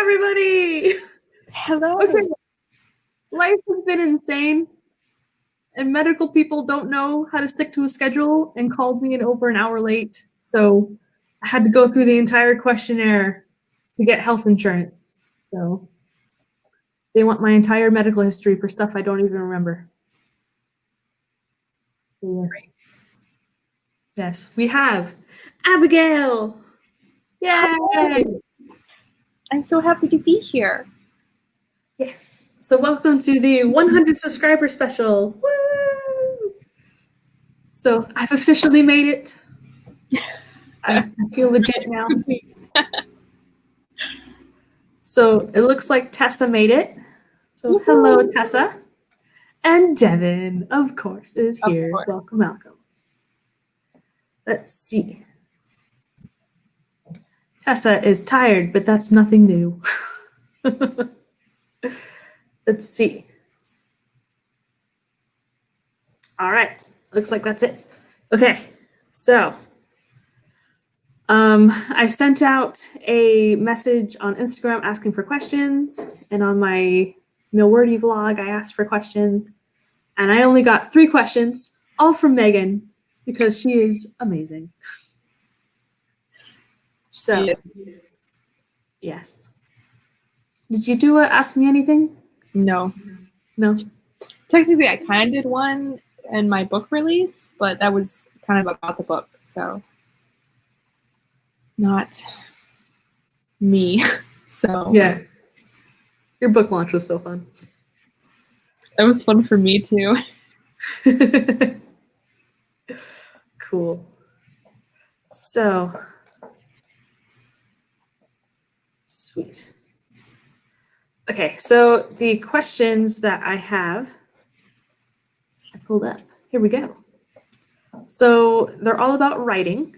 everybody! Hello. Okay, life has been insane, and medical people don't know how to stick to a schedule and called me over an hour late. So I had to go through the entire questionnaire to get health insurance. So they want my entire medical history for stuff I don't even remember. Yes. Yes, we have Abigail. Yay! I'm so happy to be here. Yes. So welcome to the 100 subscriber special. Woo! So I've officially made it. I feel legit now. So it looks like Tessa made it. So hello, Tessa. And Devin, of course, is here. Welcome, welcome. Let's see. Tessa is tired, but that's nothing new. Let's see. All right. Looks like that's it. Okay. So I sent out a message on Instagram asking for questions, and on my Milwordy vlog, I asked for questions, and I only got 3 questions, all from Megan, because she is amazing. So, yes. Did you do a Ask Me Anything? No. No? Technically, I kind of did one in my book release, but that was kind of about the book, so not me. So yeah. Your book launch was so fun. It was fun for me too. Cool. So, sweet. Okay, so the questions that I have, I pulled up. Here we go. So they're all about writing.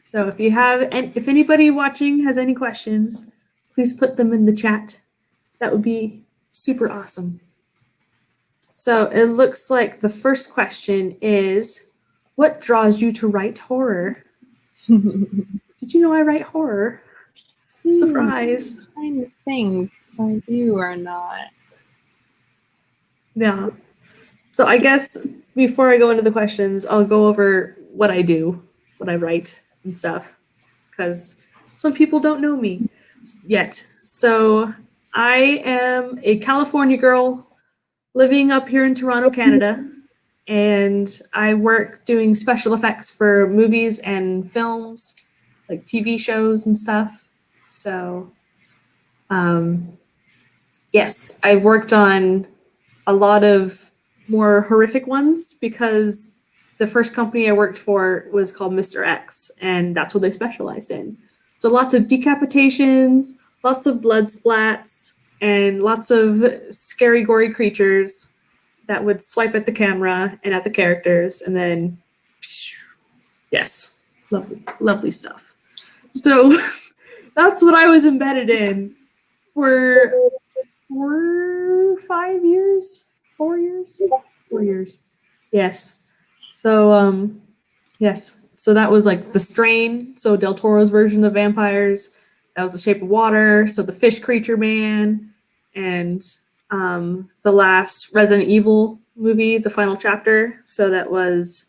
So if you have, and if anybody watching has any questions, please put them in the chat. That would be super awesome. So it looks like the first question is, what draws you to write horror? Did you know I write horror? Surprise. I'm trying to think if I do or not. Yeah. So I guess before I go into the questions, I'll go over what I do, what I write and stuff, because some people don't know me yet. So I am a California girl living up here in Toronto, Canada, and I work doing special effects for movies and films, like TV shows and stuff. So, yes, I've worked on a lot of more horrific ones because the first company I worked for was called Mr. X, and that's what they specialized in. So lots of decapitations, lots of blood splats, and lots of scary, gory creatures that would swipe at the camera and at the characters, and then, yes, lovely, lovely stuff. So that's what I was embedded in for 4 years. Yes. So, yes. So that was like The Strain. So Del Toro's version of vampires. That was The Shape of Water. So the fish creature man. And the last Resident Evil movie, the final chapter. So that was,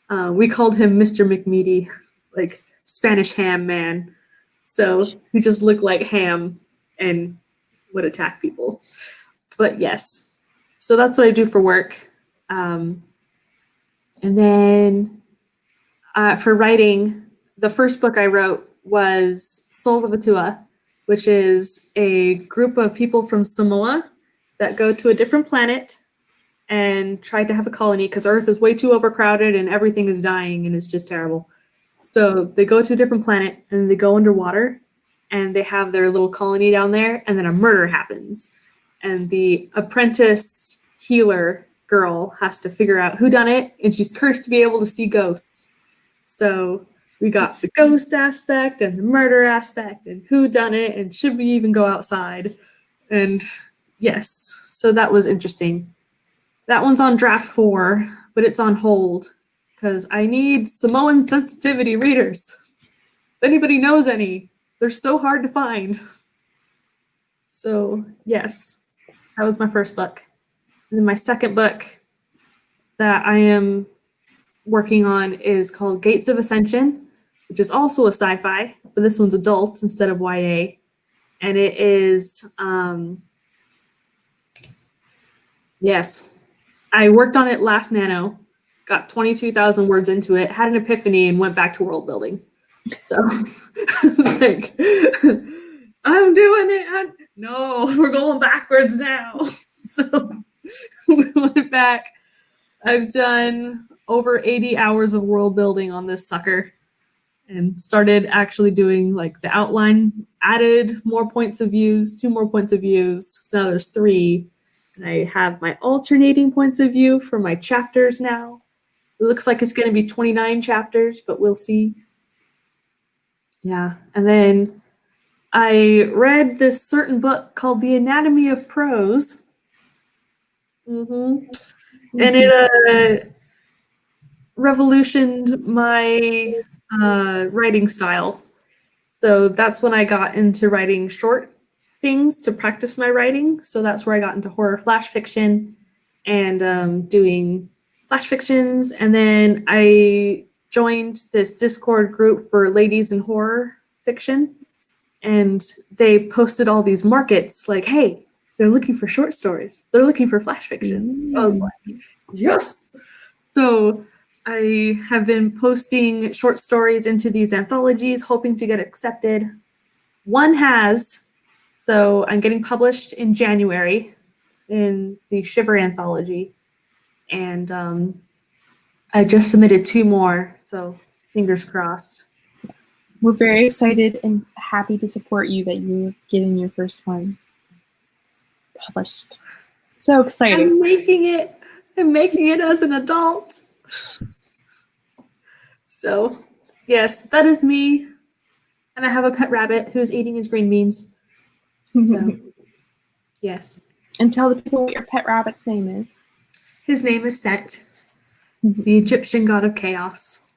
we called him Mr. McMeaty, like Spanish ham man. So he just looked like ham and would attack people. But yes, so that's what I do for work. And then for writing, the first book I wrote was Souls of Atua, which is a group of people from Samoa that go to a different planet and try to have a colony because Earth is way too overcrowded and everything is dying and it's just terrible. So they go to a different planet and they go underwater and they have their little colony down there, and then a murder happens. And the apprentice healer girl has to figure out who done it, and she's cursed to be able to see ghosts. So we got the ghost aspect and the murder aspect and who done it and should we even go outside. And yes, so that was interesting. That one's on draft 4, but it's on hold because I need Samoan sensitivity readers. If anybody knows any, they're so hard to find. So yes, that was my first book. And then my second book that I am working on is called Gates of Ascension, which is also a sci-fi, but this one's adult instead of YA. And it is, yes, I worked on it last Nano, got 22,000 words into it, had an epiphany, and went back to world building. So, like, I'm doing it. No, we're going backwards now. So, we went back. I've done over 80 hours of world building on this sucker and started actually doing like the outline, added more points of views, 2 more points of views. So now there's 3. And I have my alternating points of view for my chapters now. It looks like it's going to be 29 chapters, but we'll see. Yeah. And then I read this certain book called The Anatomy of Prose. And it revolutioned my writing style. So that's when I got into writing short things to practice my writing. So that's where I got into horror flash fiction and doing flash fictions. And then I joined this Discord group for ladies in horror fiction. And they posted all these markets like, hey, they're looking for short stories. They're looking for flash fiction. I was like, yes. So I have been posting short stories into these anthologies, hoping to get accepted. One has, so I'm getting published in January in the Shiver anthology. And I just submitted 2 more, so fingers crossed. We're very excited and happy to support you that you're getting your first one published. So exciting. I'm making it as an adult. So, yes, that is me. And I have a pet rabbit who's eating his green beans. So, yes. And tell the people what your pet rabbit's name is. His name is Set, the Egyptian god of chaos.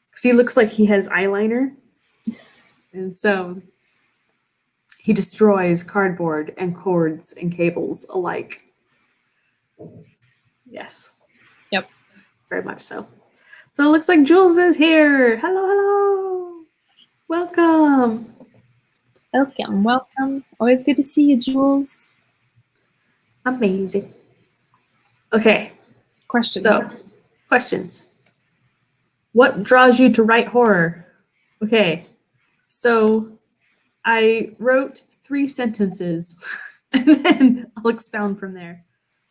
Because he looks like he has eyeliner. And so he destroys cardboard and cords and cables alike. Yes. Yep. Very much so. So it looks like Jules is here. Hello, hello. Welcome. Welcome, welcome. Always good to see you, Jules. Amazing. Okay. Questions. So, questions. What draws you to write horror? Okay. So I wrote 3 sentences and then I'll expound from there.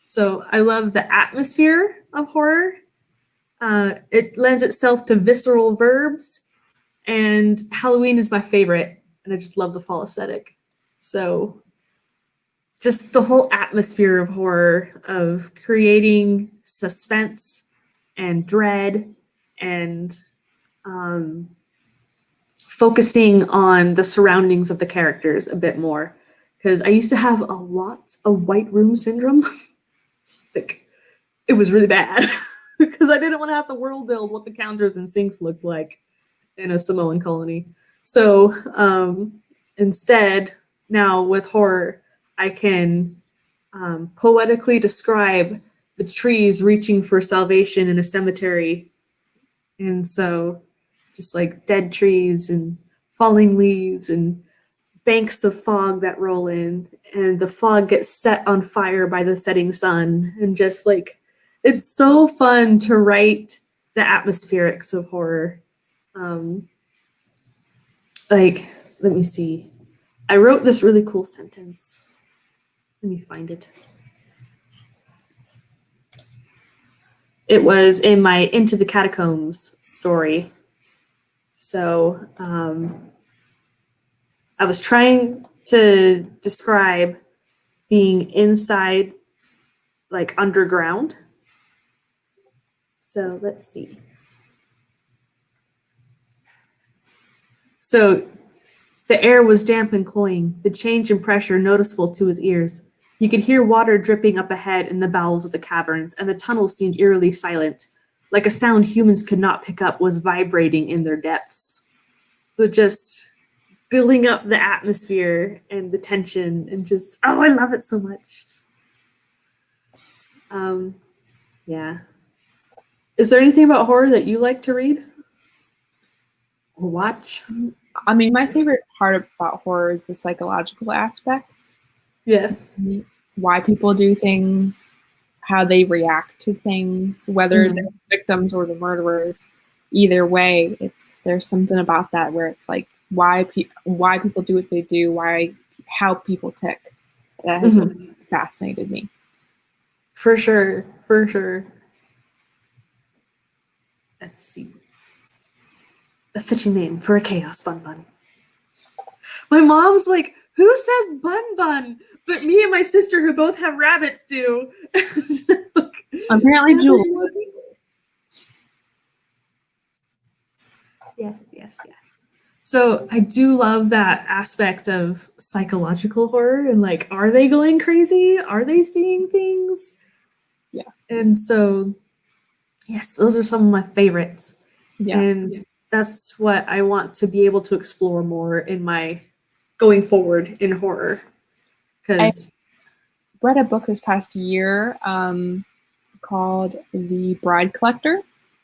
So I love the atmosphere of horror. It lends itself to visceral verbs, and Halloween is my favorite, and I just love the fall aesthetic. So just the whole atmosphere of horror, of creating suspense and dread and focusing on the surroundings of the characters a bit more. Because I used to have a lot of white room syndrome. Like, it was really bad. Because I didn't want to have to world build what the counters and sinks looked like in a Samoan colony. So instead, now with horror, I can poetically describe the trees reaching for salvation in a cemetery. And so just like dead trees and falling leaves and banks of fog that roll in, and the fog gets set on fire by the setting sun. And just like, it's so fun to write the atmospherics of horror. Like, let me see. I wrote this really cool sentence. Let me find it. It was in my Into the Catacombs story. So I was trying to describe being inside, like underground. So let's see. So the air was damp and cloying, the change in pressure noticeable to his ears. He could hear water dripping up ahead in the bowels of the caverns, and the tunnels seemed eerily silent, like a sound humans could not pick up was vibrating in their depths. So just building up the atmosphere and the tension and just, oh, I love it so much. Yeah. Is there anything about horror that you like to read or watch? I mean, my favorite part about horror is the psychological aspects. Yeah. Why people do things, how they react to things, whether they're the victims or the murderers. Either way, there's something about that where it's like why people do what they do, how people tick. That has fascinated me. For sure. Let's see. A fitting name for a chaos bun bun. My mom's like, who says bun bun? But me and my sister, who both have rabbits, do. Apparently, Jules. Yes. So I do love that aspect of psychological horror and like, are they going crazy? Are they seeing things? Yeah. And so, yes, those are some of my favorites. Yeah. And that's what I want to be able to explore more in my going forward in horror. Because I read a book this past year called The Bride Collector,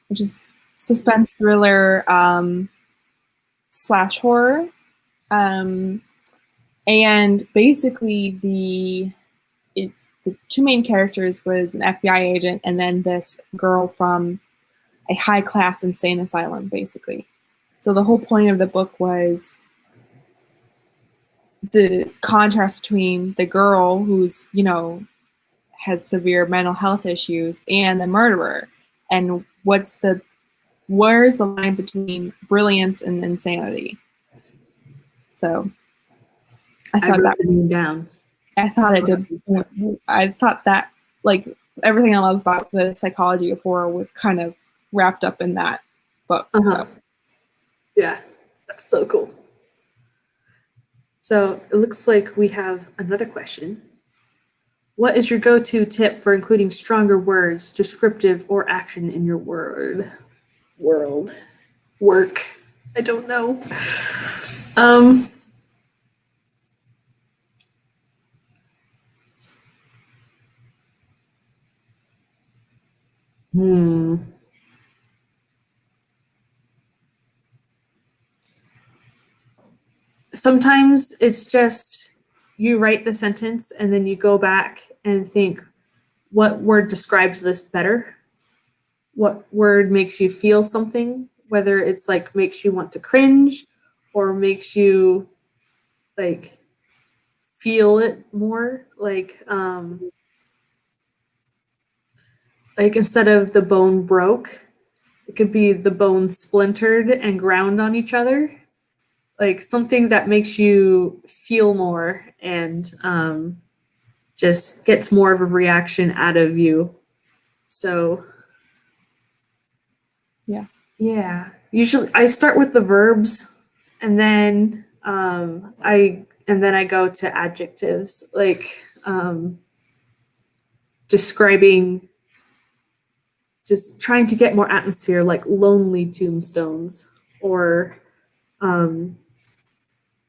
which is suspense thriller / horror. And basically the two main characters was an FBI agent and then this girl from a high-class insane asylum, basically. So the whole point of the book was the contrast between the girl who's, has severe mental health issues and the murderer. And where's the line between brilliance and insanity? So I thought that like everything I love about the psychology of horror was kind of wrapped up in that book. So. Yeah, that's so cool. So it looks like we have another question. What is your go-to tip for including stronger words, descriptive or action in your work? I don't know. Sometimes it's just you write the sentence and then you go back and think, what word describes this better? What word makes you feel something? Whether it's like makes you want to cringe or makes you like feel it more, like instead of the bone broke, it could be the bone splintered and ground on each other. Like something that makes you feel more and just gets more of a reaction out of you. So yeah. Usually I start with the verbs and then I go to adjectives, like describing, just trying to get more atmosphere, like lonely tombstones, or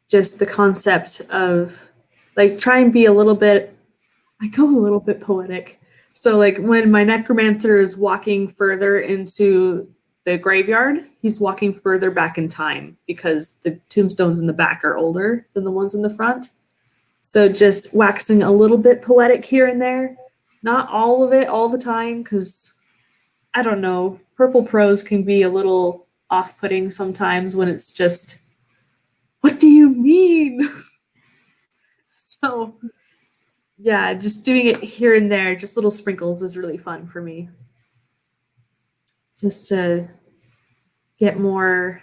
just the concept of like try and be a little bit, I go a little bit poetic. So like when my necromancer is walking further into the graveyard, he's walking further back in time because the tombstones in the back are older than the ones in the front. So just waxing a little bit poetic here and there, not all of it all the time, because I don't know, purple prose can be a little off-putting sometimes when it's just, what do you mean? So yeah, just doing it here and there, just little sprinkles is really fun for me. Just to get more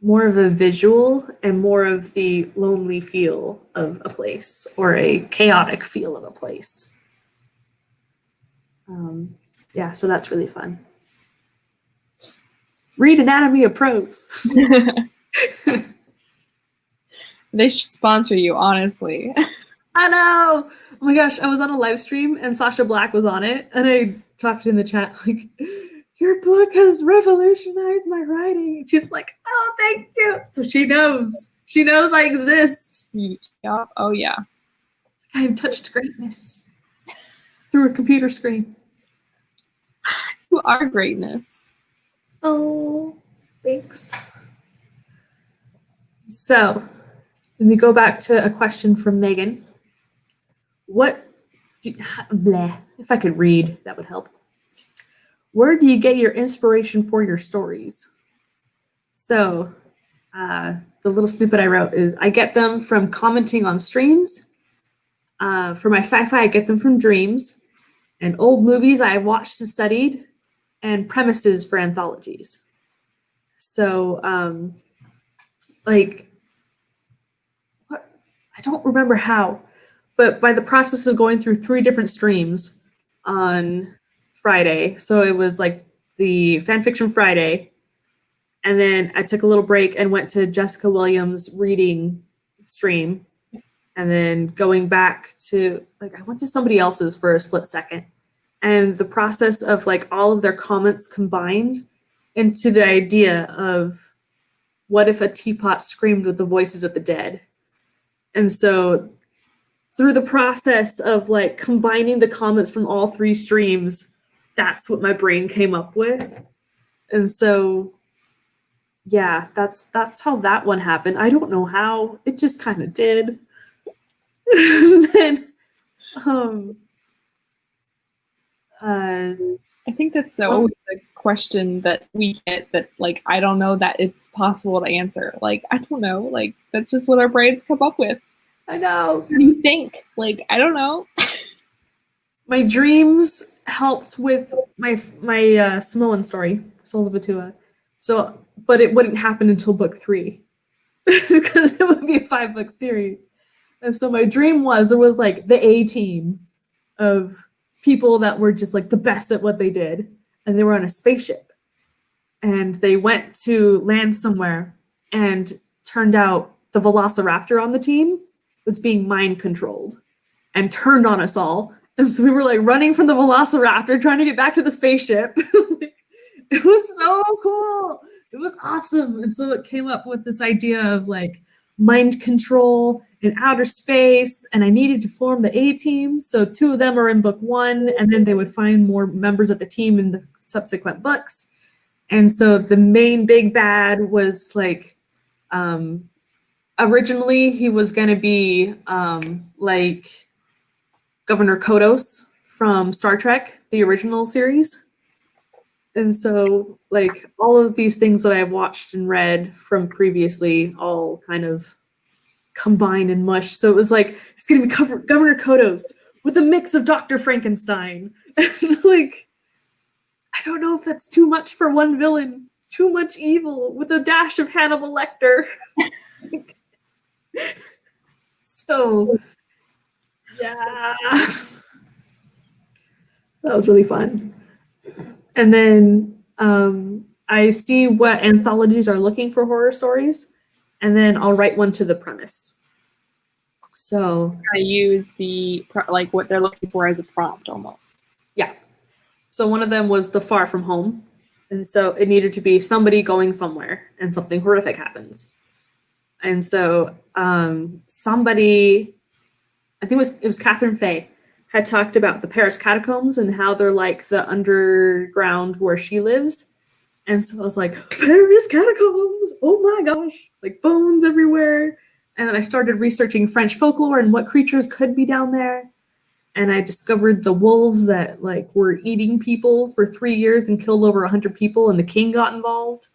of a visual and more of the lonely feel of a place or a chaotic feel of a place. Yeah, so that's really fun. Read Anatomy of Prose. They should sponsor you, honestly. I know. Oh my gosh, I was on a live stream and Sasha Black was on it, and I talked in the chat like, your book has revolutionized my writing. She's like, oh, thank you. So she knows. She knows I exist. Yeah. Oh yeah. I have touched greatness through a computer screen. You are greatness. Oh, thanks. So, let me go back to a question from Megan. If I could read, that would help. Where do you get your inspiration for your stories? So, the little snippet I wrote is I get them from commenting on streams. For my sci-fi, I get them from dreams and old movies I watched and studied, and premises for anthologies. So, like, I don't remember how, but by the process of going through 3 different streams on Friday, so it was like the Fanfiction Friday, and then I took a little break and went to Jessica Williams' reading stream, and then going back to, like, I went to somebody else's for a split second, and the process of like all of their comments combined into the idea of what if a teapot screamed with the voices of the dead. And so through the process of like combining the comments from all 3 streams, that's what my brain came up with. And so yeah, that's how that one happened. I don't know how, it just kind of did. And then I think that's always a question that we get that, like, I don't know that it's possible to answer. Like, I don't know. Like, that's just what our brains come up with. I know. What do you think? Like, I don't know. My dreams helped with my Samoan story, Souls of Atua. So, but it wouldn't happen until book 3 because it would be a 5-book series. And so my dream was there was like the A team of people that were just like the best at what they did, and they were on a spaceship, and they went to land somewhere, and turned out the Velociraptor on the team was being mind controlled and turned on us all. And so we were like running from the Velociraptor, trying to get back to the spaceship. It was so cool. It was awesome. And so it came up with this idea of like mind control in outer space. And I needed to form the A team. So 2 of them are in book 1, and then they would find more members of the team in the subsequent books. And so the main big bad was like, originally he was going to be like Governor Kodos from Star Trek, the original series. And so, like, all of these things that I've watched and read from previously all kind of combined and mushed. So it was like, it's going to be Governor Kodos with a mix of Dr. Frankenstein. Like, I don't know if that's too much for one villain. Too much evil with a dash of Hannibal Lecter. So, yeah. So that was really fun. And then I see what anthologies are looking for horror stories, and then I'll write one to the premise. So I use like what they're looking for as a prompt almost. Yeah. So one of them was The Far From Home. And so it needed to be somebody going somewhere and something horrific happens. And so somebody, I think it was Catherine Fay, had talked about the Paris catacombs and how they're like the underground where she lives. And so I was like, Paris catacombs, oh my gosh, like bones everywhere. And then I started researching French folklore and what creatures could be down there. And I discovered the wolves that like were eating people for 3 years and killed over 100 people, and the king got involved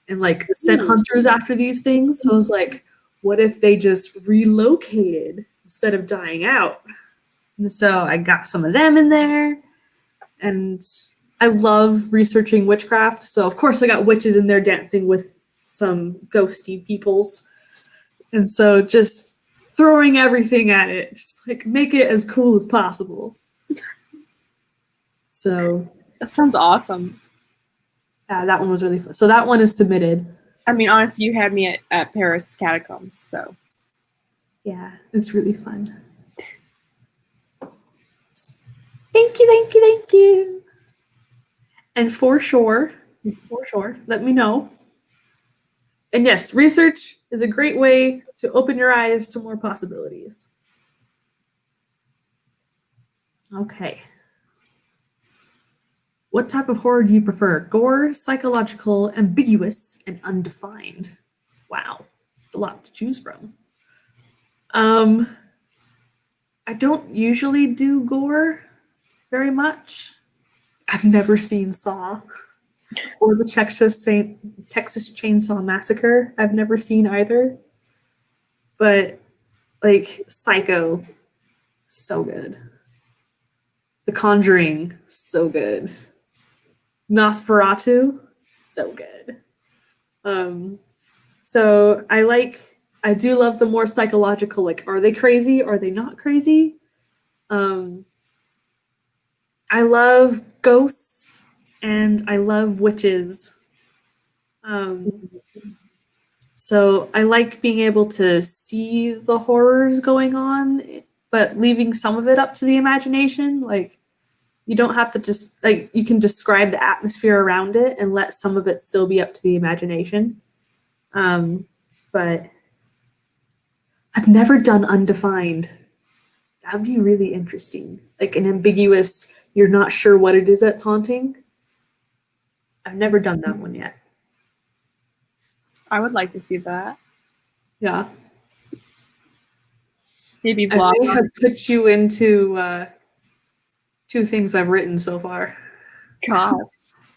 and like sent hunters after these things. So I was like, what if they just relocated instead of dying out? And so I got some of them in there, and I love researching witchcraft. So of course I got witches in there dancing with some ghosty peoples. And so just throwing everything at it, just like make it as cool as possible. So that sounds awesome. Yeah, that one was really fun. So that one is submitted. I mean, honestly, you had me at Paris catacombs, so yeah, it's really fun. Thank you, thank you, thank you. And for sure, let me know And yes, research is a great way to open your eyes to more possibilities. Okay. What type of horror do you prefer? Gore, psychological, ambiguous, and undefined. Wow, it's a lot to choose from. I don't usually do gore very much. I've never seen Saw or the Texas Chainsaw Massacre. I've never seen either. But like Psycho, so good. The Conjuring, so good. Nosferatu, so good. So I do love the more psychological, like, are they crazy? Are they not crazy? I love ghosts and I love witches. So I like being able to see the horrors going on, but leaving some of it up to the imagination. Like, you don't have to just, like, you can describe the atmosphere around it and let some of it still be up to the imagination. But I've never done undefined. That'd be really interesting. Like an ambiguous, you're not sure what it is that's haunting. I've never done that one yet. I would like to see that. Yeah. Maybe I vlog. may have put you into 2 things I've written so far. Gosh.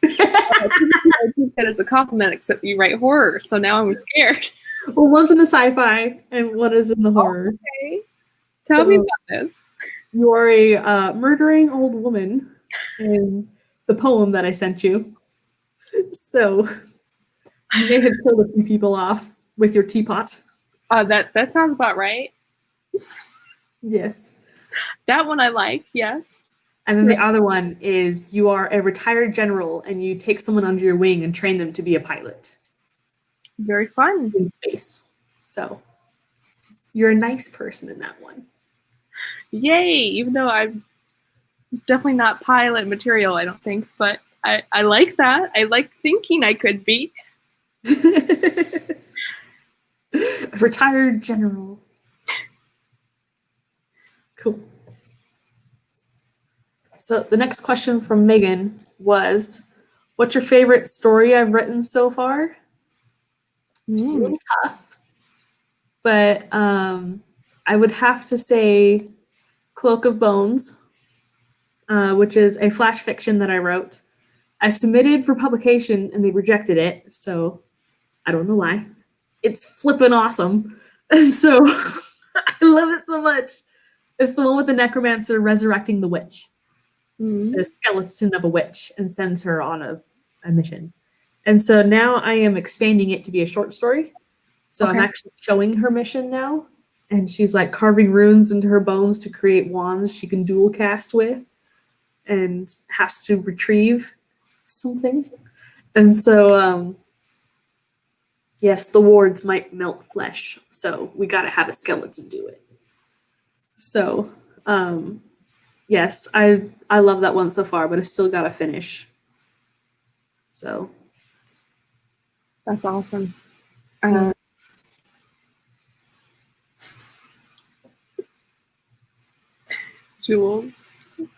I think that as a compliment, except you write horror, so now I'm scared. Well, one's in the sci-fi and one is in the horror. Okay. Tell me about this. You are a murdering old woman in the poem that I sent you. So you may have killed a few people off with your teapot. That sounds about right. Yes. That one I like, yes. And then the other one is you are a retired general and you take someone under your wing and train them to be a pilot. Very fun. In space. So you're a nice person in that one. Yay! Even though I'm definitely not pilot material, I don't think, but I like that. I like thinking I could be. A retired general. Cool. So the next question from Megan was, what's your favorite story I've written so far? Which is a little tough, but I would have to say Cloak of Bones, which is a flash fiction that I wrote. I submitted for publication and they rejected it, so I don't know why. It's flippin' awesome. And so I love it so much. It's the one with the necromancer resurrecting the witch. The skeleton of a witch, and sends her on a mission. And so now I am expanding it to be a short story. So I'm actually showing her mission now. And she's like carving runes into her bones to create wands she can dual cast with and has to retrieve something. And so, yes, the wards might melt flesh. So we got to have a skeleton do it. So, yes, I love that one so far, but I still got to finish. So. That's awesome. Jules,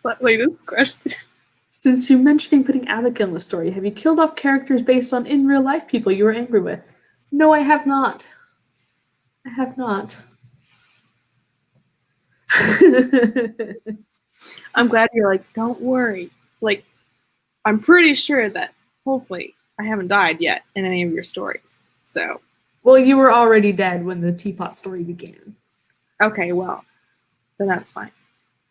what latest question? Since you're mentioning putting Abigail in the story, have you killed off characters based on in real life people you were angry with? No, I have not. I have not. I'm glad you're like, don't worry. Like, I'm pretty sure that hopefully I haven't died yet in any of your stories. So. Well, you were already dead when the teapot story began. Okay, well, then that's fine.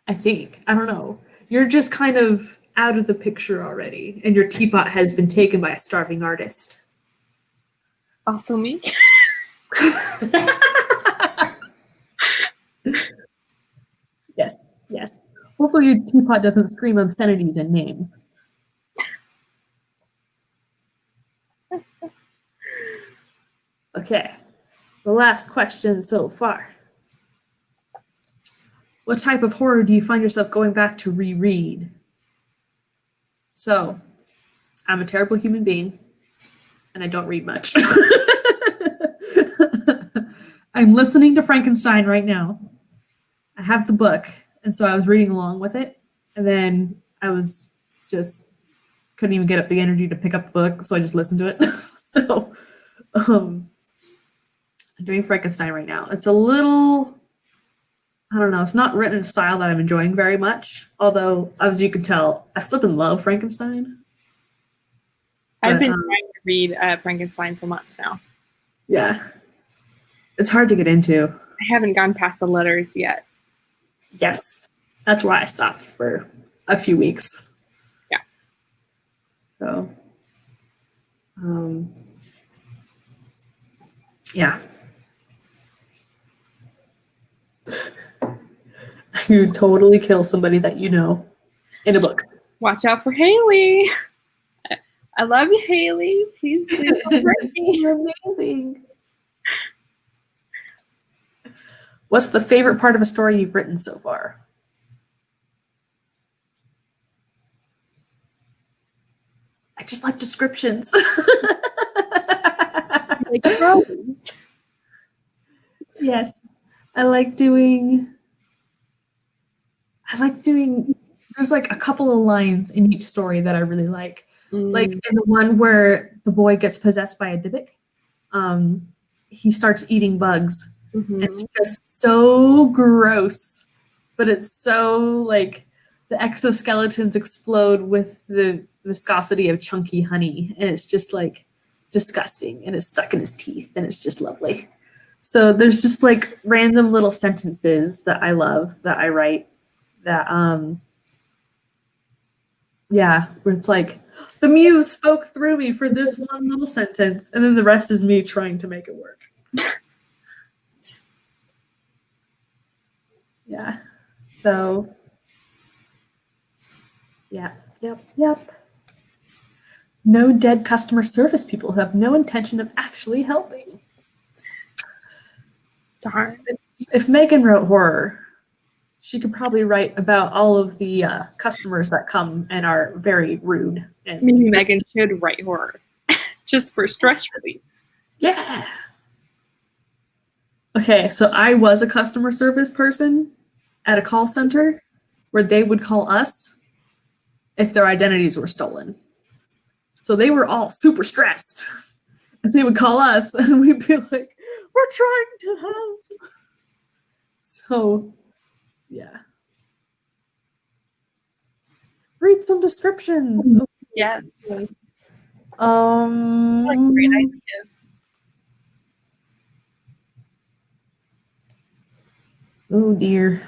I think. I don't know. You're just kind of out of the picture already, and your teapot has been taken by a starving artist. Also me? Yes. Hopefully your teapot doesn't scream obscenities and names. Okay, the last question so far. What type of horror do you find yourself going back to reread? So, I'm a terrible human being, and I don't read much. I'm listening to Frankenstein right now. I have the book, and so I was reading along with it, and then I was just couldn't even get up the energy to pick up the book, so I just listened to it. So I'm doing Frankenstein right now. It's a little, I don't know, it's not written in a style that I'm enjoying very much, although, as you can tell, I flippin' love Frankenstein. I've But, been trying to read Frankenstein for months now. yeah. It's hard to get into. I haven't gone past the letters yet. Yes. That's why I stopped for a few weeks. Yeah. So, yeah. You totally kill somebody that you know in a book. Watch out for Haley. I love you, Haley. Please don't hurt me. You're amazing. What's the favorite part of a story you've written so far? I just like descriptions. Like rose. Yes. I like doing, there's like a couple of lines in each story that I really like. Like in the one where the boy gets possessed by a Dybbuk, he starts eating bugs. Mm-hmm. It's just so gross, but it's so like the exoskeletons explode with the viscosity of chunky honey, and it's just like disgusting, and it's stuck in his teeth, and it's just lovely. So there's just like random little sentences that I love that I write that yeah, where it's like the muse spoke through me for this one little sentence, and then the rest is me trying to make it work. Yeah. So, yeah, yep. No dead customer service people who have no intention of actually helping. Darn. If Megan wrote horror, she could probably write about all of the customers that come and are very rude. And Maybe Megan should write horror just for stress relief. yeah. Okay, so I was a customer service person at a call center where they would call us if their identities were stolen. So they were all super stressed. And they would call us and we'd be like, we're trying to help. So, yeah. Read some descriptions. Yes. Okay. Great idea. Oh dear.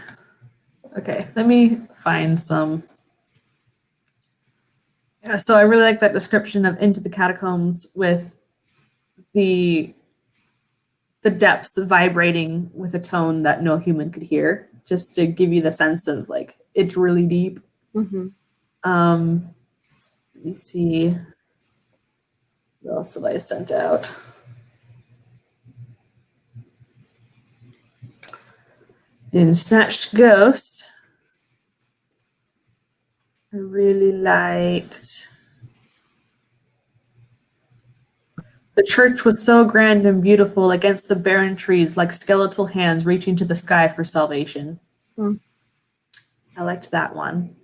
Okay, let me find some. Yeah, so I really like that description of Into the Catacombs with the depths vibrating with a tone that no human could hear, just to give you the sense of like it's really deep. Mm-hmm. Let me see. What else have I sent out? In Snatched Ghost, I really liked. The church was so grand and beautiful against the barren trees, like skeletal hands reaching to the sky for salvation. I liked that one.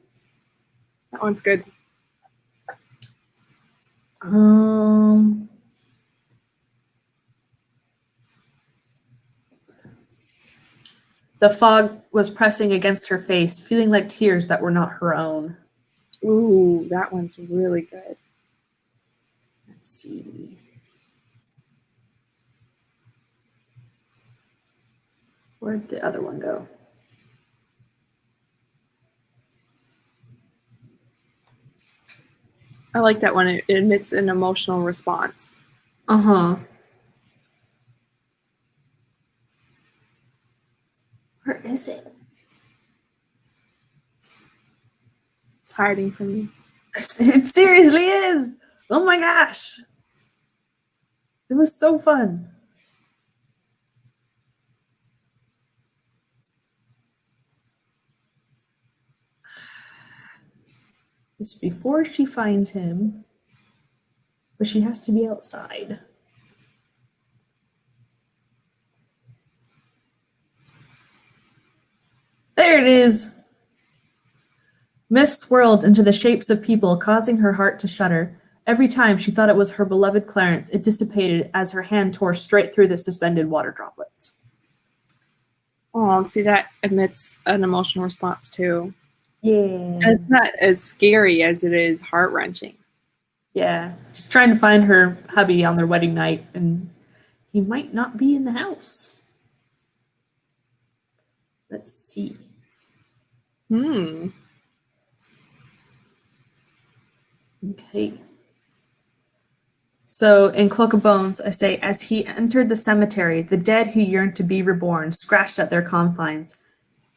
That one's good. The fog was pressing against her face, feeling like tears that were not her own. Ooh, that one's really good. Let's see. Where'd the other one go? I like that one. It emits an emotional response. Uh-huh. Where is it? It's hiding from you. It seriously is. Oh my gosh. It was so fun. It's before she finds him, but she has to be outside. There it is. Mist swirled into the shapes of people, causing her heart to shudder. Every time she thought it was her beloved Clarence, it dissipated as her hand tore straight through the suspended water droplets. Oh, see, that emits an emotional response too. Yeah. And it's not as scary as it is heart-wrenching. Yeah. She's trying to find her hubby on their wedding night, and he might not be in the house. Let's see. Okay. So in Cloak of Bones, I say, as he entered the cemetery, the dead who yearned to be reborn scratched at their confines.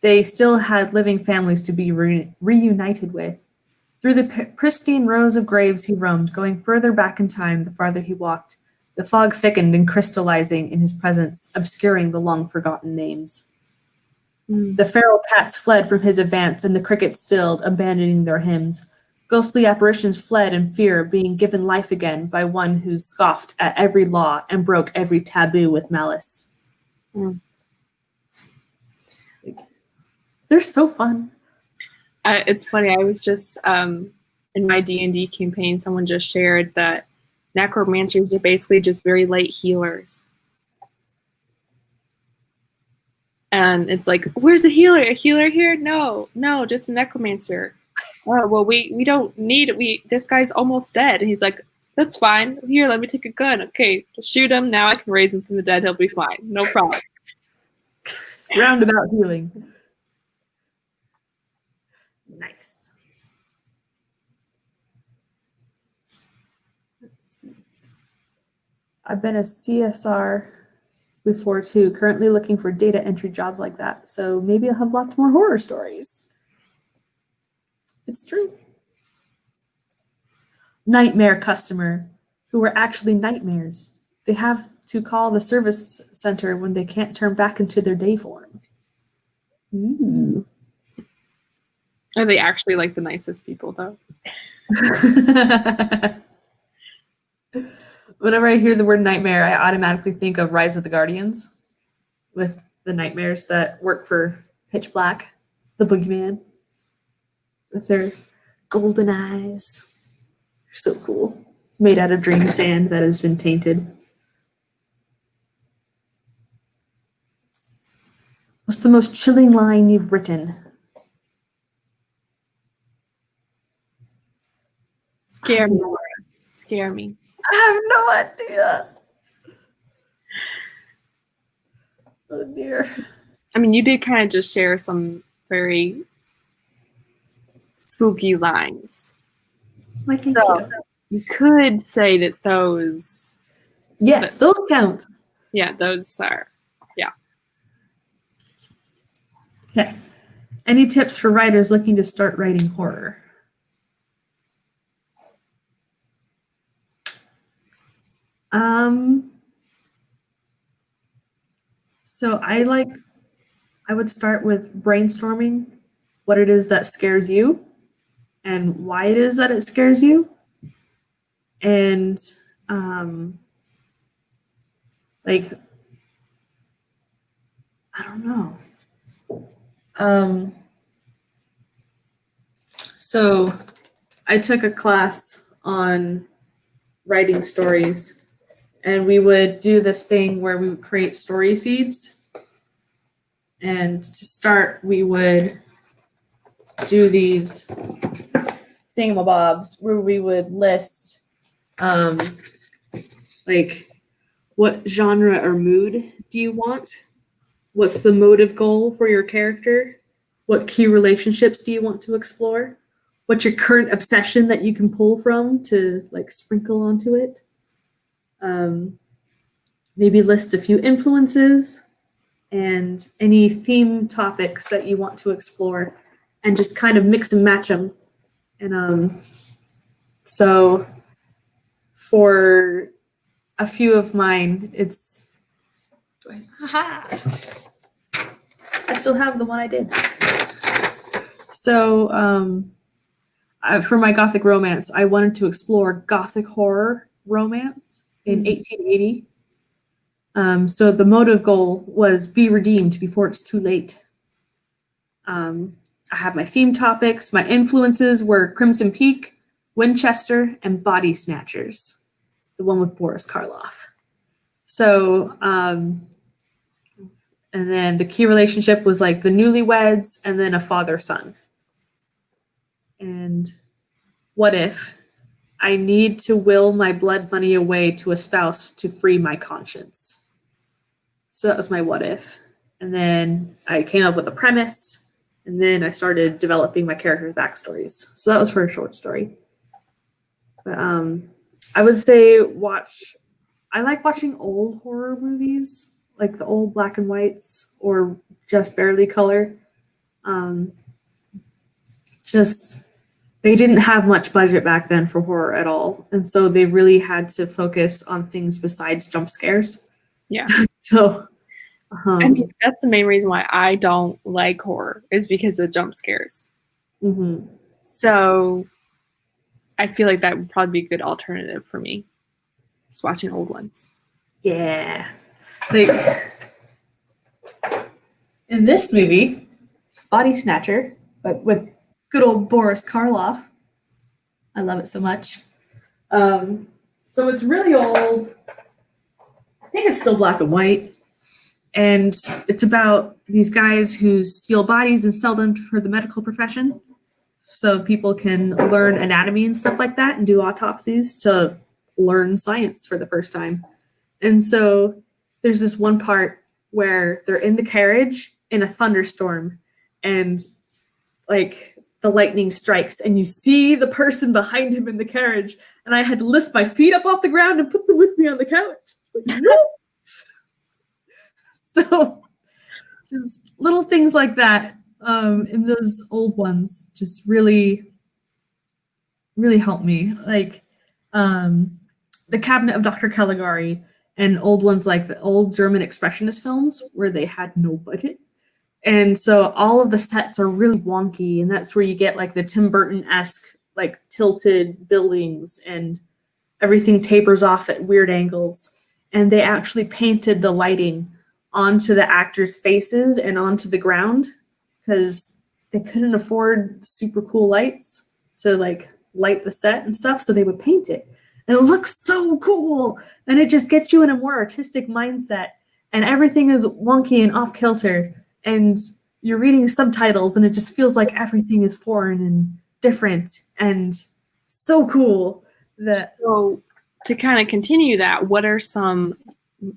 They still had living families to be reunited with. Through the pristine rows of graves he roamed, going further back in time the farther he walked. The fog thickened and crystallizing in his presence, obscuring the long-forgotten names. The feral cats fled from his advance, and the crickets stilled, abandoning their hymns. Ghostly apparitions fled in fear, being given life again by one who scoffed at every law and broke every taboo with malice. They're so fun. It's funny. I was just in my D&D campaign, someone just shared that necromancers are basically just very light healers. And it's like, where's the healer? A healer here? No, just a necromancer. Oh, well, we don't need it. This guy's almost dead. And he's like, that's fine. Here, let me take a gun. Okay, just shoot him. Now I can raise him from the dead. He'll be fine. No problem. Roundabout healing. Nice. Let's see. I've been a CSR before too, currently looking for data entry jobs like that. So maybe I'll have lots more horror stories. It's true. Nightmare customer who were actually nightmares. They have to call the service center when they can't turn back into their day form. Ooh. Are they actually like the nicest people though? Whenever I hear the word nightmare, I automatically think of Rise of the Guardians with the nightmares that work for Pitch Black, the boogeyman, with their golden eyes. They're so cool. Made out of dream sand that has been tainted. What's the most chilling line you've written? Scare me. Scare me. I have no idea. Oh dear. I mean, you did kind of just share some very spooky lines. Like, so you could say that those. Yes, those count. Yeah, those are. Yeah. Okay. Any tips for writers looking to start writing horror? So I would start with brainstorming what it is that scares you and why it is that it scares you. And like, I don't know. So I took a class on writing stories, and we would do this thing where we would create story seeds. And to start, we would do these thingamabobs where we would list like, what genre or mood do you want? What's the motive goal for your character? What key relationships do you want to explore? What's your current obsession that you can pull from to like sprinkle onto it? Maybe list a few influences and any theme topics that you want to explore, and just kind of mix and match them. And so for a few of mine, it's I still have the one I did. So for my Gothic romance, I wanted to explore Gothic horror romance in 1880. So the motive goal was be redeemed before it's too late. I have my theme topics. My influences were Crimson Peak, Winchester, and Body Snatchers, the one with Boris Karloff. So, and then the key relationship was like the newlyweds and then a father-son. And what if I need to will my blood money away to a spouse to free my conscience? So that was my what if. And then I came up with a premise, and then I started developing my characters' backstories. So that was for a short story. But I would say I like watching old horror movies, like the old black and whites or just barely color. Just they didn't have much budget back then for horror at all, and so they really had to focus on things besides jump scares. Yeah. So, I mean, that's the main reason why I don't like horror is because of jump scares. mm-hmm. So I feel like that would probably be a good alternative for me. Just watching old ones. Yeah. Like in this movie, Body Snatcher, but with good old Boris Karloff. I love it so much. So it's really old. I think it's still black and white. And it's about these guys who steal bodies and sell them for the medical profession. So people can learn anatomy and stuff like that and do autopsies to learn science for the first time. And so there's this one part where they're in the carriage in a thunderstorm and like the lightning strikes and you see the person behind him in the carriage, and I had to lift my feet up off the ground and put them with me on the couch. It's like, whoop! So just little things like that in those old ones just really helped me. Like the Cabinet of Dr. Caligari and old ones like the old German expressionist films where they had no budget. And so all of the sets are really wonky, and that's where you get like the Tim Burton-esque like tilted buildings and everything tapers off at weird angles. And they actually painted the lighting onto the actors' faces and onto the ground because they couldn't afford super cool lights to like light the set and stuff, so they would paint it. And it looks so cool, and it just gets you in a more artistic mindset, and everything is wonky and off kilter, and you're reading subtitles and it just feels like everything is foreign and different and so cool. So to kind of continue that, what are some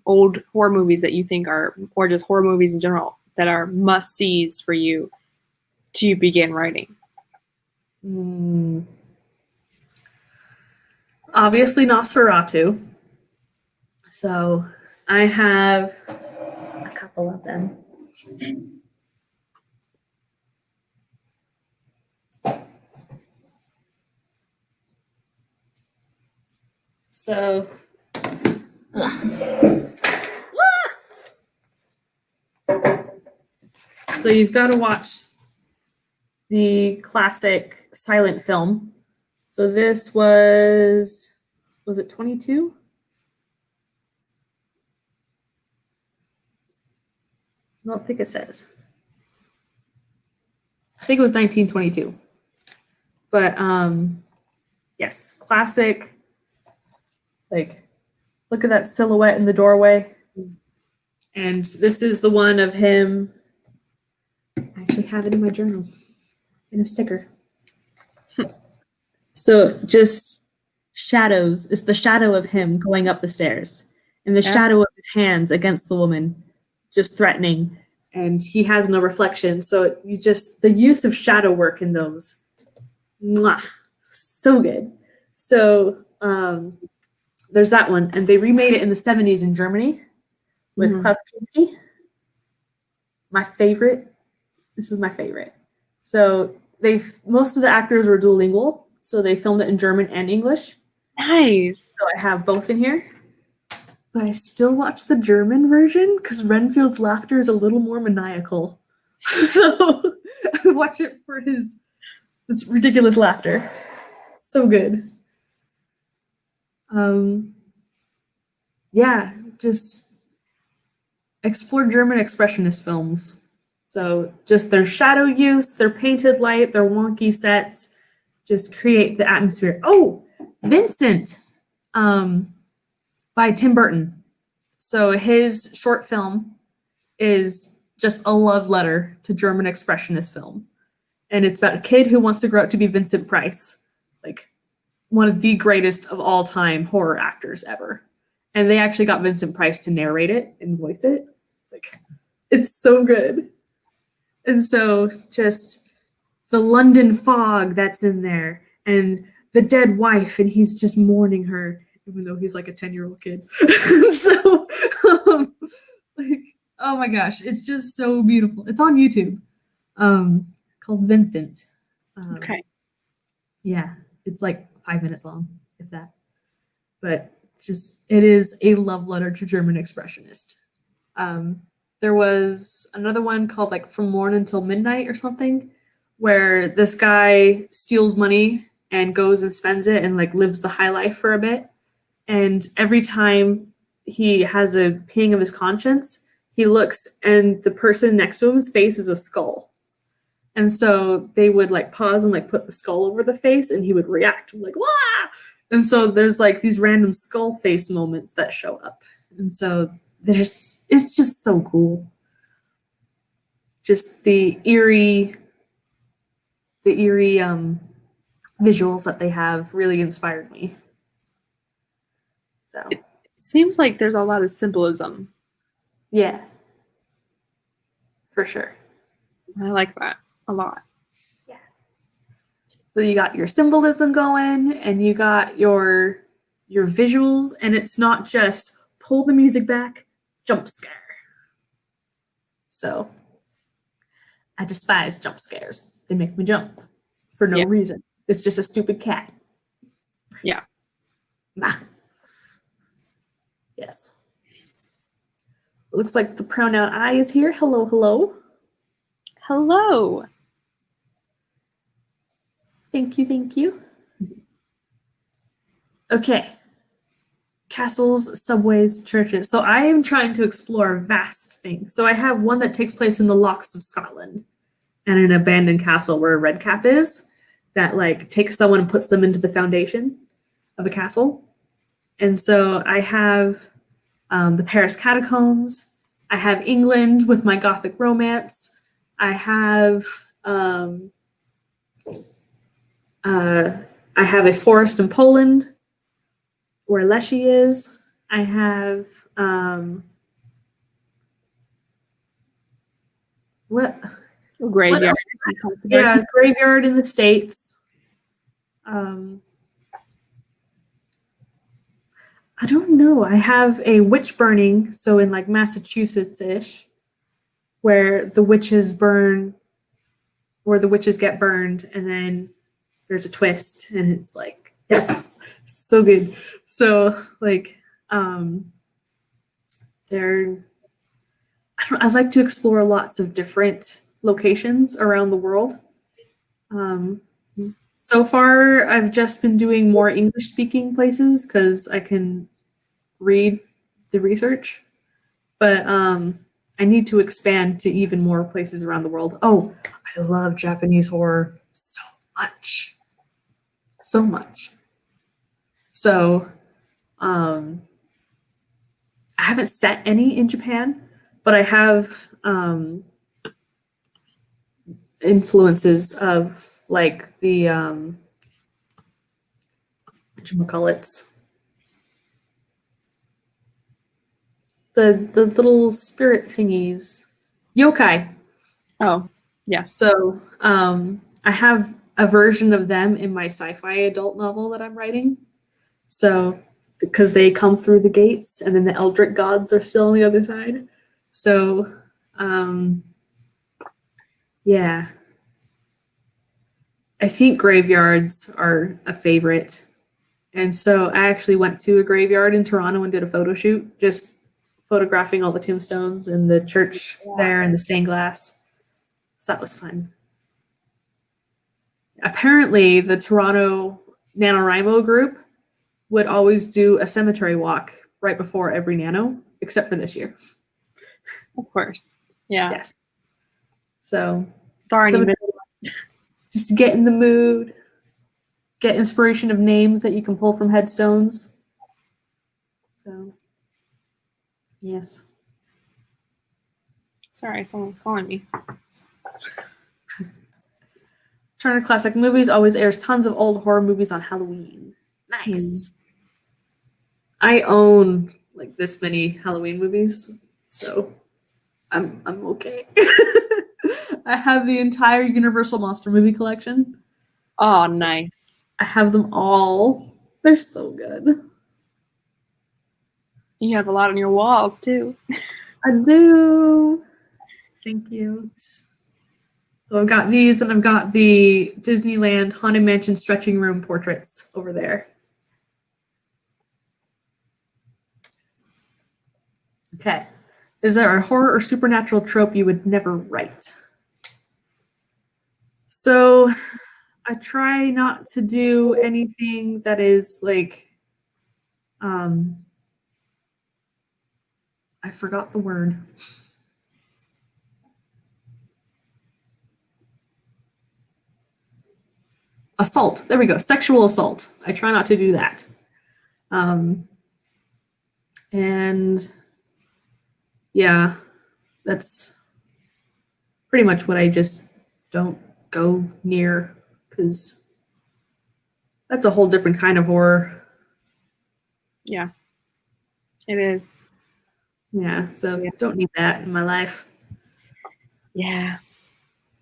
old horror movies that you think are, or just horror movies in general, that are must-sees for you to begin writing? Obviously Nosferatu. So I have a couple of them. So so you've got to watch the classic silent film. So this was it 22? I don't think it says. I think it was 1922. But yes, classic. Like, look at that silhouette in the doorway. And this is the one of him. I actually have it in my journal in a sticker. So just shadows. It's the shadow of him going up the stairs and the shadow of his hands against the woman, just threatening. And he has no reflection. So the use of shadow work in those, mwah, so good. So there's that one. And they remade it in the 70s in Germany with Klaus Kinski. My favorite. This is my favorite. So most of the actors were duolingual. So they filmed it in German and English. Nice. So I have both in here. But I still watch the German version because Renfield's laughter is a little more maniacal. So I watch it for his just ridiculous laughter. So good. Yeah, just explore German expressionist films. So just their shadow use, their painted light, their wonky sets just create the atmosphere. Oh, Vincent by Tim Burton. So his short film is just a love letter to German expressionist film. And it's about a kid who wants to grow up to be Vincent Price, like one of the greatest of all time horror actors ever. And they actually got Vincent Price to narrate it and voice it. Like, it's so good. And so just the London fog that's in there and the dead wife, and he's just mourning her, even though he's like a 10-year-old kid. So, like, oh my gosh, it's just so beautiful. It's on YouTube, called Vincent. Okay. Yeah, it's like 5 minutes long, if that. But just, it is a love letter to German expressionist. There was another one called like From Morn Until Midnight or something, where this guy steals money and goes and spends it and like lives the high life for a bit. And every time he has a ping of his conscience, he looks and the person next to him's face is a skull. And so they would like pause and like put the skull over the face and he would react like, wah! And so there's like these random skull face moments that show up. And so it's just so cool. Just the eerie visuals that they have really inspired me. So It seems like there's a lot of symbolism. yeah, for sure. I like that a lot. Yeah. So you got your symbolism going and you got your visuals, and it's not just pull the music back, jump scare. So I despise jump scares. They make me jump for no reason. It's just a stupid cat. Yeah. Nah. Yes. Looks like the pronoun I is here. Hello, hello. Hello. Thank you, thank you. Okay. Castles, subways, churches. So I am trying to explore vast things. So I have one that takes place in the Lochs of Scotland and an abandoned castle where a red cap is that like takes someone and puts them into the foundation of a castle. And so I have the Paris catacombs. I have England with my Gothic romance. I have a forest in Poland where Leshy is. I have Graveyard. Yeah, graveyard in the States. I don't know. I have a witch burning, so in like Massachusetts-ish, where the witches burn, where the witches get burned, and then there's a twist, and it's like, yes, so good. So like, I like to explore lots of different locations around the world. So far, I've just been doing more English-speaking places because I can read the research, but I need to expand to even more places around the world. Oh, I love Japanese horror so much. So much. So I haven't set any in Japan, but I have influences of like the whatchamacallits, the little spirit thingies, yokai. Oh, yes. So I have a version of them in my sci-fi adult novel that I'm writing. So because they come through the gates and then the Eldritch gods are still on the other side. So yeah. I think graveyards are a favorite. And so I actually went to a graveyard in Toronto and did a photo shoot, just photographing all the tombstones and the church there and the stained glass. So that was fun. Apparently, the Toronto NaNoWriMo group would always do a cemetery walk right before every Nano, except for this year. Of course. Yeah. Yes. So Darn, you missed just get in the mood, get inspiration of names that you can pull from headstones. So, yes. Sorry, someone's calling me. Turner Classic Movies always airs tons of old horror movies on Halloween. Nice. I own like this many Halloween movies, so I'm okay. I have the entire Universal Monster movie collection. Oh, nice. I have them all. They're so good. You have a lot on your walls too. I do. Thank you. So I've got these, and I've got the Disneyland Haunted Mansion stretching room portraits over there. Okay. Is there a horror or supernatural trope you would never write? So I try not to do anything that is like, I forgot the word. Assault. There we go. Sexual assault. I try not to do that. And yeah, that's pretty much what I just don't go near, because that's a whole different kind of horror. Yeah, it is. Yeah, so don't need that in my life. Yeah.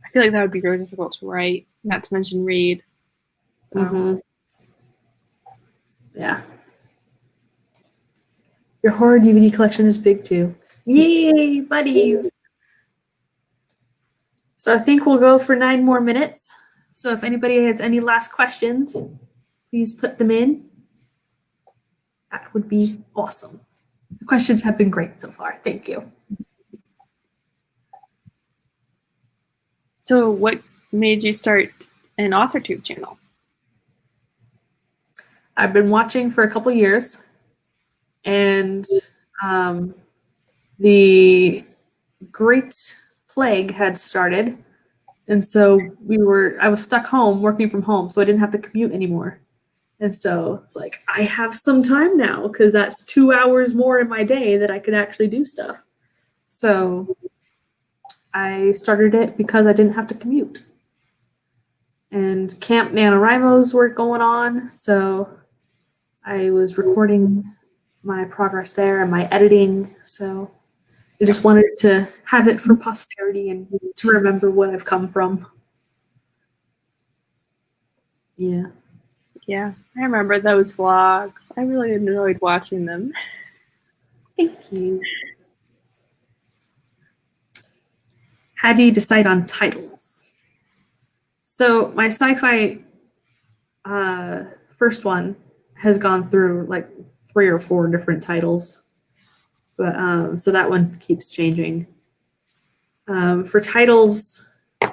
I feel like that would be very difficult to write, not to mention read. So. Yeah. Your horror DVD collection is big too. Yay, buddies! So I think we'll go for 9 more minutes. So if anybody has any last questions, please put them in. That would be awesome. The questions have been great so far. Thank you. So what made you start an AuthorTube channel? I've been watching for a couple years, and the Great Plague had started, and so I was stuck home working from home, so I didn't have to commute anymore. And so it's like, I have some time now, because that's 2 hours more in my day that I could actually do stuff. So I started it because I didn't have to commute. And Camp NaNoWriMos were going on, so I was recording my progress there and my editing. So I just wanted to have it for posterity and to remember what I've come from. Yeah. Yeah, I remember those vlogs. I really enjoyed watching them. Thank you. How do you decide on titles? So my sci-fi first one has gone through like 3 or 4 different titles, but so that one keeps changing. For titles, I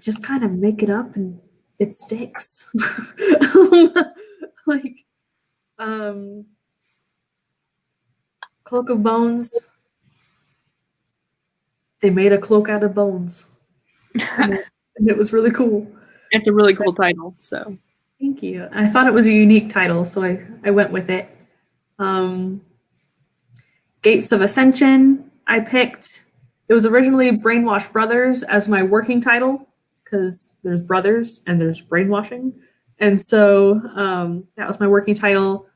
just kind of make it up and it sticks. Like Cloak of Bones. They made a cloak out of bones, and it was really cool. It's a really cool title, so. Thank you. I thought it was a unique title, so I went with it. Gates of Ascension, I picked. It was originally Brainwash Brothers as my working title, because there's brothers and there's brainwashing. And so that was my working title,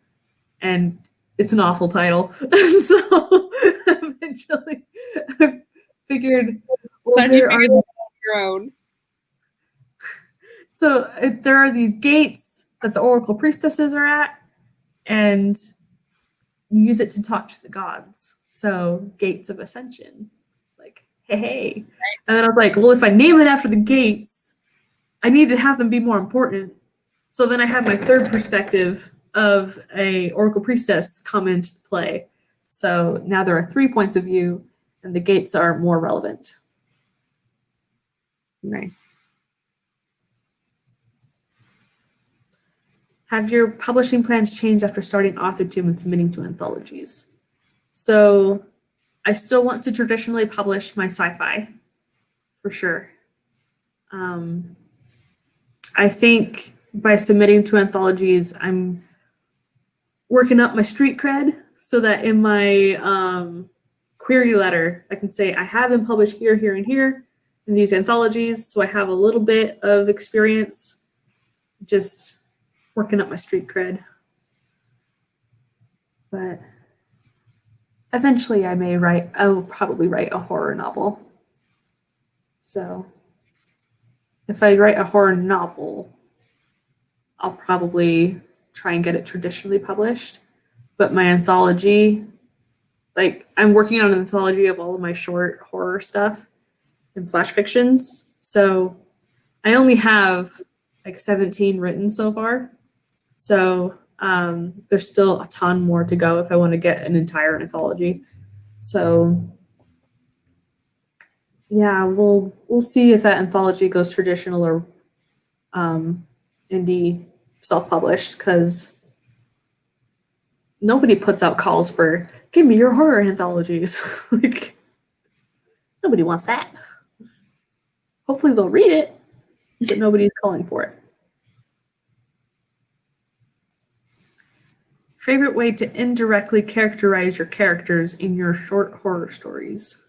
and it's an awful title. So eventually I figured, well, there are your own. So there are these gates that the Oracle priestesses are at, and you use it to talk to the gods. So Gates of Ascension, like, hey. And then I was like, well, if I name it after the gates, I need to have them be more important. So then I had my third perspective of a Oracle priestess come into play. So now there are 3 points of view, and the gates are more relevant. Nice. Have your publishing plans changed after starting AuthorTube and submitting to anthologies? So I still want to traditionally publish my sci-fi for sure. I think by submitting to anthologies, I'm working up my street cred so that in my query letter, I can say I have been published here, here, and here in these anthologies. So I have a little bit of experience just working up my street cred. But eventually I will probably write a horror novel. So if I write a horror novel, I'll probably try and get it traditionally published. But my anthology, like I'm working on an anthology of all of my short horror stuff and flash fictions. So I only have like 17 written so far. So there's still a ton more to go if I want to get an entire anthology. So yeah, we'll see if that anthology goes traditional or indie self-published, because nobody puts out calls for give me your horror anthologies. Like nobody wants that. Hopefully they'll read it, but nobody's calling for it. Favorite way to indirectly characterize your characters in your short horror stories?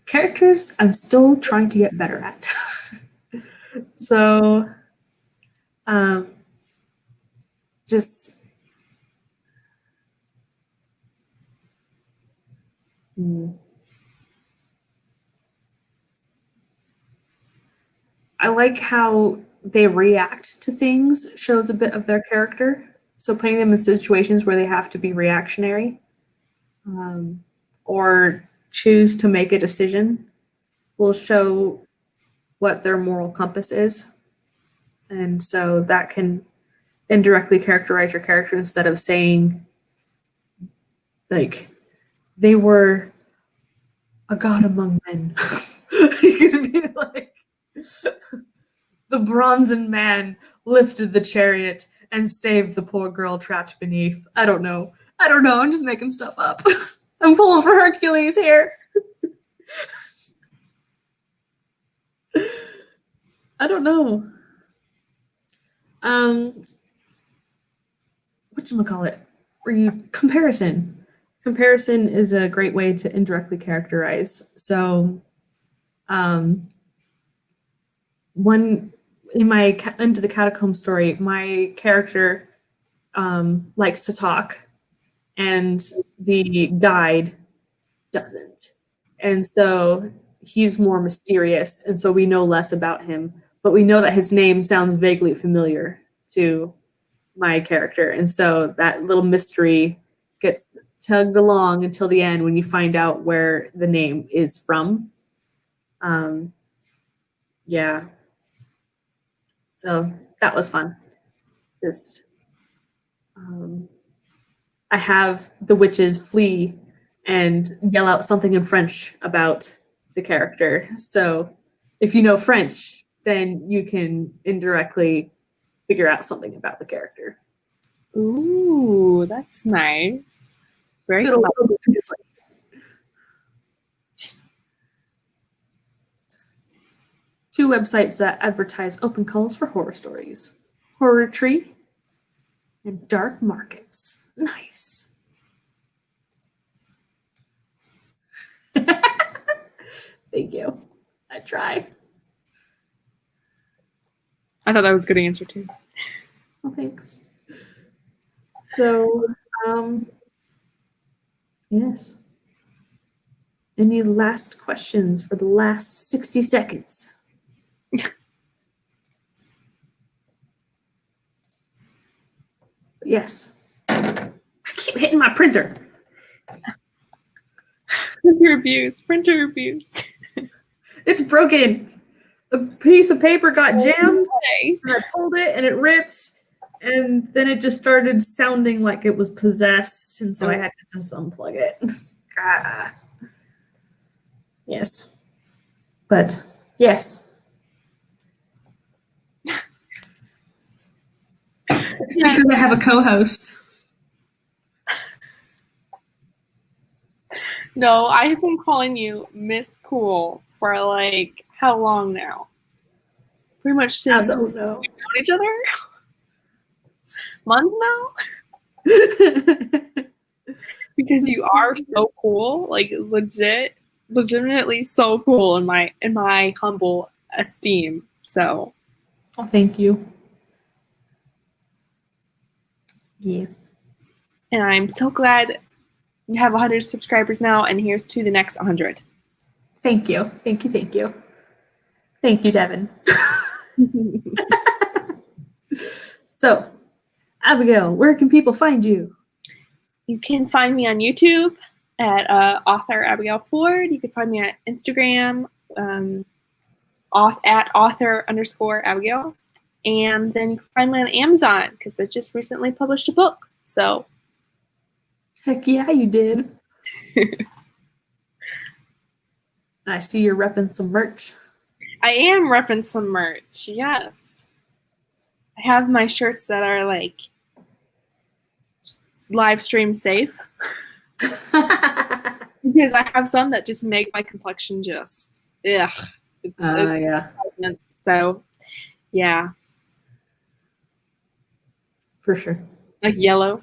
Characters I'm still trying to get better at. So just I like how they react to things shows a bit of their character. So putting them in situations where they have to be reactionary or choose to make a decision will show what their moral compass is. And so that can indirectly characterize your character instead of saying, like, they were a god among men. You could be like, the bronzen man lifted the chariot and saved the poor girl trapped beneath. I don't know. I'm just making stuff up. I'm pulling for Hercules here. I don't know. Whatchamacallit? Comparison. Comparison is a great way to indirectly characterize. So, one in my Into the Catacomb story, my character likes to talk, and the guide doesn't. And so he's more mysterious, and so we know less about him, but we know that his name sounds vaguely familiar to my character. And so that little mystery gets tugged along until the end when you find out where the name is from. Yeah. So that was fun. Just I have the witches flee and yell out something in French about the character. So if you know French, then you can indirectly figure out something about the character. Ooh, that's nice. Very Good old clever. Two websites that advertise open calls for horror stories: Horror Tree and Dark Markets. Nice. Thank you. I try. I thought that was a good answer too. Well, thanks. So, yes. Any last questions for the last 60 seconds? Yes. I keep hitting my printer. Printer abuse. It's broken. A piece of paper got jammed, and I pulled it, and it ripped, and then it just started sounding like it was possessed, and so I had to just unplug it. Yes. But yes. It's because I have a co-host. No, I have been calling you Miss Cool for like how long now? Pretty much since I don't know. we've known each other. Months now? Because you are so cool, like legitimately so cool in my humble esteem. So Oh, thank you. Yes. and I'm so glad you have 100 subscribers now, and here's to the next 100. Thank you. Thank you. Thank you. Thank you, Devin. So, Abigail, where can people find you? You can find me on YouTube at author Abigail Ford. You can find me on Instagram at author_Abigail. And then you can find me on Amazon because I just recently published a book. So Heck yeah, you did. I see you're repping some merch. I am repping some merch, yes. I have my shirts that are like live stream safe. Because I have some that just make my complexion just, ugh. Yeah. So, yeah. For sure. Like yellow.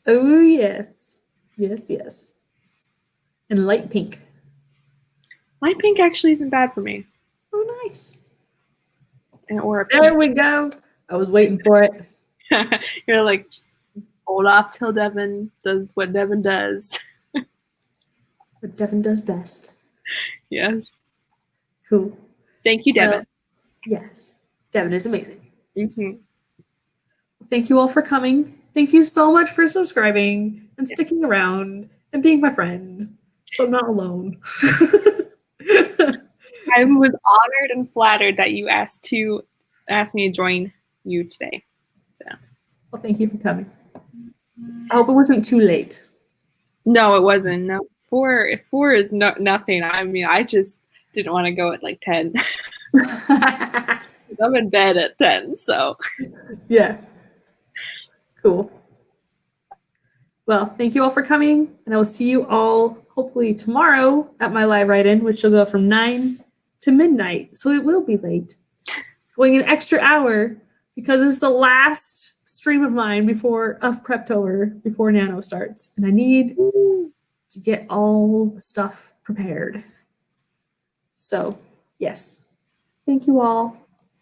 Oh, yes. Yes, yes. And light pink. Light pink actually isn't bad for me. Oh, nice. Or a There we go. I was waiting for it. You're like, just hold off till Devin does what Devin does. What Devin does best. Yes. Cool. Thank you, Devin. Well, yes. Devin is amazing. Mm-hmm. Thank you all for coming. Thank you so much for subscribing and sticking around and being my friend. So I'm not alone. I was honored and flattered that you asked me to join you today. So. Well, thank you for coming. I hope it wasn't too late. No, it wasn't. No, four is nothing. I mean, I just didn't want to go at like 10. I'm in bed at 10, so. Yeah. Cool. Well, thank you all for coming, and I will see you all hopefully tomorrow at my live write-in, which will go from 9 to midnight. So it will be late. Going an extra hour because it's the last stream of mine before Preptober, before Nano starts. And I need to get all the stuff prepared. So, yes. Thank you all.